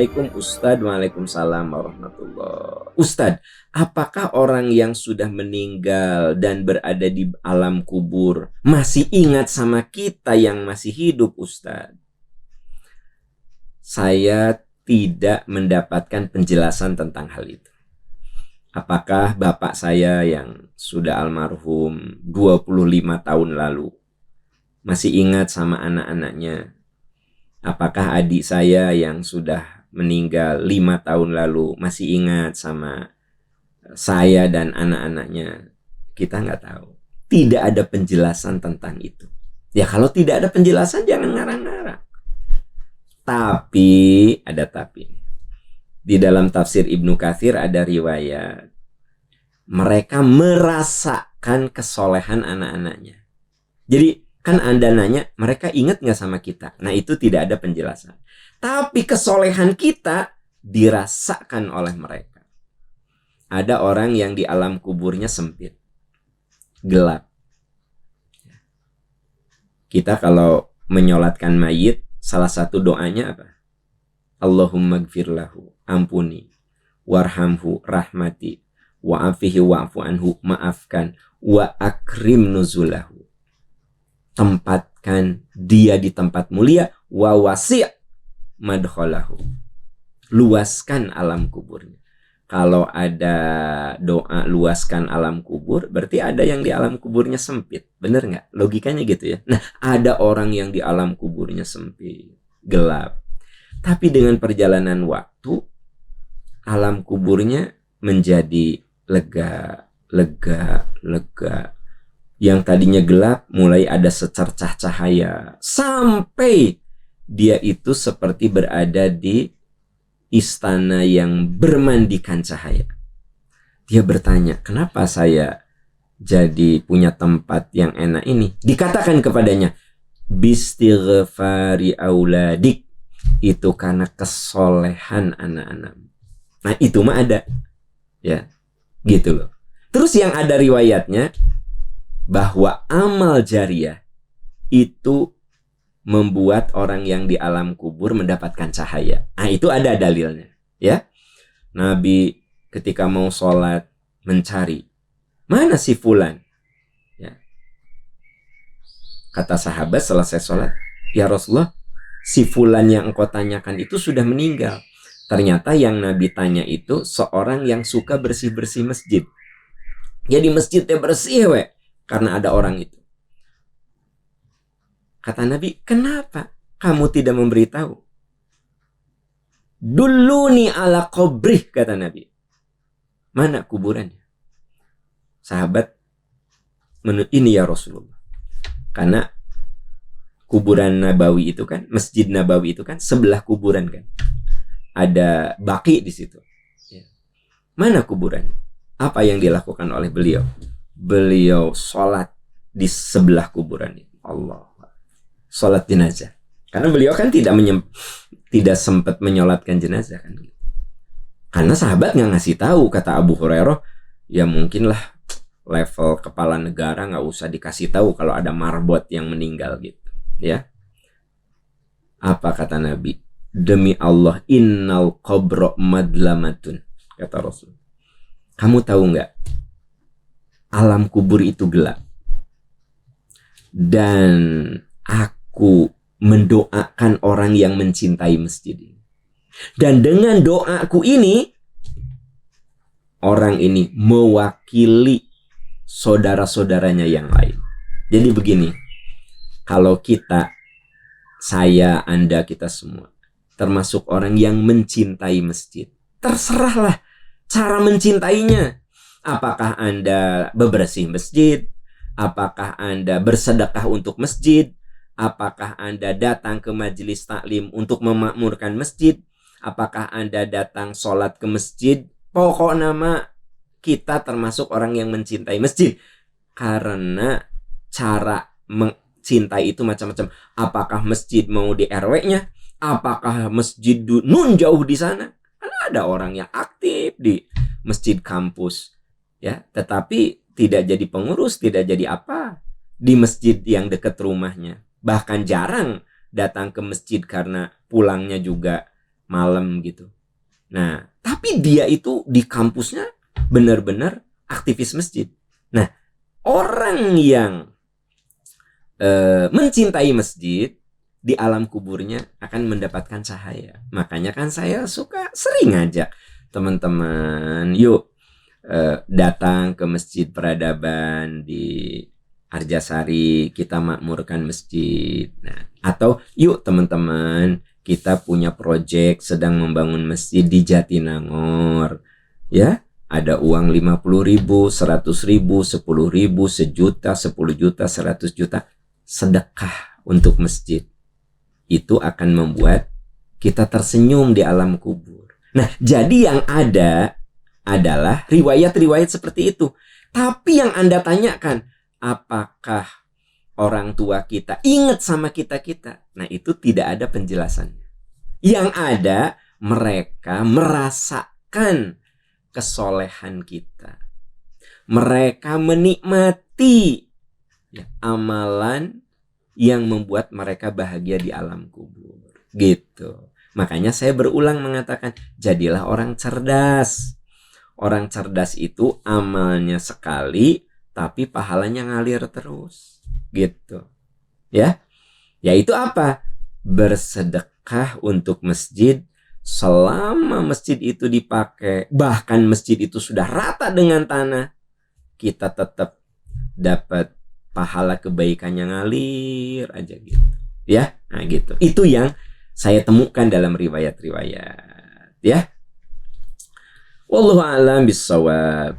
Assalamualaikum Ustadz. Waalaikumsalam warahmatullah. Ustadz, apakah orang yang sudah meninggal dan berada di alam kubur masih ingat sama kita yang masih hidup, Ustadz? Saya tidak mendapatkan penjelasan tentang hal itu. Apakah bapak saya yang sudah almarhum 25 tahun lalu masih ingat sama anak-anaknya? Apakah adik saya yang sudah meninggal 5 tahun lalu masih ingat sama saya dan anak-anaknya? Kita nggak tahu. Tidak ada penjelasan tentang itu. Ya kalau tidak ada penjelasan jangan ngarang-ngarang. Tapi, ada tapi. Di dalam tafsir Ibnu Katsir ada riwayat. Mereka merasakan kesolehan anak-anaknya. Jadi, kan Anda nanya, mereka ingat nggak sama kita? Nah, itu tidak ada penjelasan. Tapi kesolehan kita dirasakan oleh mereka. Ada orang yang di alam kuburnya sempit, gelap. Kita kalau menyolatkan mayit, salah satu doanya apa? Allahumma gfirlahu, ampuni, warhamhu, rahmati, wa'afihi wa'fu anhu, maafkan, wa akrim nuzulahu. Tempatkan dia di tempat mulia, wa wasi' madkhalahu. Luaskan alam kuburnya. Kalau ada doa luaskan alam kubur, berarti ada yang di alam kuburnya sempit. Bener nggak? Logikanya gitu ya. Nah, ada orang yang di alam kuburnya sempit, gelap. Tapi dengan perjalanan waktu, alam kuburnya menjadi lega, lega, lega. Yang tadinya gelap mulai ada secercah cahaya. Sampai dia itu seperti berada di istana yang bermandikan cahaya. Dia bertanya, kenapa saya jadi punya tempat yang enak ini? Dikatakan kepadanya, bistighfari auladik. Itu karena kesolehan anak-anak. Nah itu mah ada. Ya, gitu loh. Terus yang ada riwayatnya, bahwa amal jariah itu membuat orang yang di alam kubur mendapatkan cahaya. Nah itu ada dalilnya, ya. Nabi ketika mau sholat mencari, mana si fulan? Ya. Kata sahabat selesai sholat, ya Rasulullah, si fulan yang engkau tanyakan itu sudah meninggal. Ternyata yang Nabi tanya itu seorang yang suka bersih-bersih masjid. Jadi masjidnya bersih, we. Karena ada orang itu. Kata Nabi, kenapa kamu tidak memberitahu? Dulluni ala qabrih, kata Nabi. Mana kuburannya? Sahabat, ini ya Rasulullah. Karena kuburan Nabawi itu kan, Masjid Nabawi itu kan sebelah kuburan kan. Ada baki di situ. Mana kuburan? Apa yang dilakukan oleh beliau? Beliau sholat di sebelah kuburan itu. Allah. Sholat jenazah. Karena beliau kan tidak sempat menyolatkan jenazah kan. Karena sahabat nggak ngasih tahu, kata Abu Hurairah, ya mungkinlah level kepala negara nggak usah dikasih tahu kalau ada marbot yang meninggal gitu. Ya. Apa kata Nabi? Demi Allah, innal qabra madlamatun, kata Rasul. Kamu tahu nggak? Alam kubur itu gelap. Dan aku mendoakan orang yang mencintai masjid ini. Dan dengan doaku ini, orang ini mewakili saudara-saudaranya yang lain. Jadi begini, kalau kita, saya, Anda, kita semua, termasuk orang yang mencintai masjid, terserahlah cara mencintainya. Apakah Anda bebersih masjid? Apakah Anda bersedekah untuk masjid? Apakah Anda datang ke majelis taklim untuk memakmurkan masjid? Apakah Anda datang sholat ke masjid? Pokok nama kita termasuk orang yang mencintai masjid. Karena cara mencintai itu macam-macam. Apakah masjid mau di RW-nya? Apakah masjid nun jauh di sana? Karena ada orang yang aktif di masjid kampus. Ya, tetapi tidak jadi pengurus, tidak jadi apa di masjid yang dekat rumahnya. Bahkan jarang datang ke masjid karena pulangnya juga malam gitu. Nah, tapi dia itu di kampusnya benar-benar aktivis masjid. Nah, orang yang mencintai masjid di alam kuburnya akan mendapatkan cahaya. Makanya kan saya suka sering ngajak teman-teman, yuk datang ke Masjid Peradaban di Arjasari, kita makmurkan masjid. Nah, atau yuk teman-teman, kita punya proyek sedang membangun masjid di Jatinangor. Ya, ada uang 50.000, 100.000, 10.000, sejuta, 10 juta, 100 juta. Sedekah untuk masjid. Itu akan membuat kita tersenyum di alam kubur. Nah, jadi yang ada adalah riwayat-riwayat seperti itu. Tapi yang Anda tanyakan, apakah orang tua kita ingat sama kita-kita? Nah, itu tidak ada penjelasannya. Yang ada, mereka merasakan kesolehan kita. Mereka menikmati amalan yang membuat mereka bahagia di alam kubur. Gitu. Makanya saya berulang mengatakan, jadilah orang cerdas. Orang cerdas itu amalnya sekali, tapi pahalanya ngalir terus. Gitu. Ya. Yaitu apa? Bersedekah untuk masjid selama masjid itu dipakai, bahkan masjid itu sudah rata dengan tanah, kita tetap dapat pahala kebaikan yang ngalir aja gitu. Ya, nah gitu. Itu yang saya temukan dalam riwayat-riwayat. Ya. Wallahu a'lam bishawab.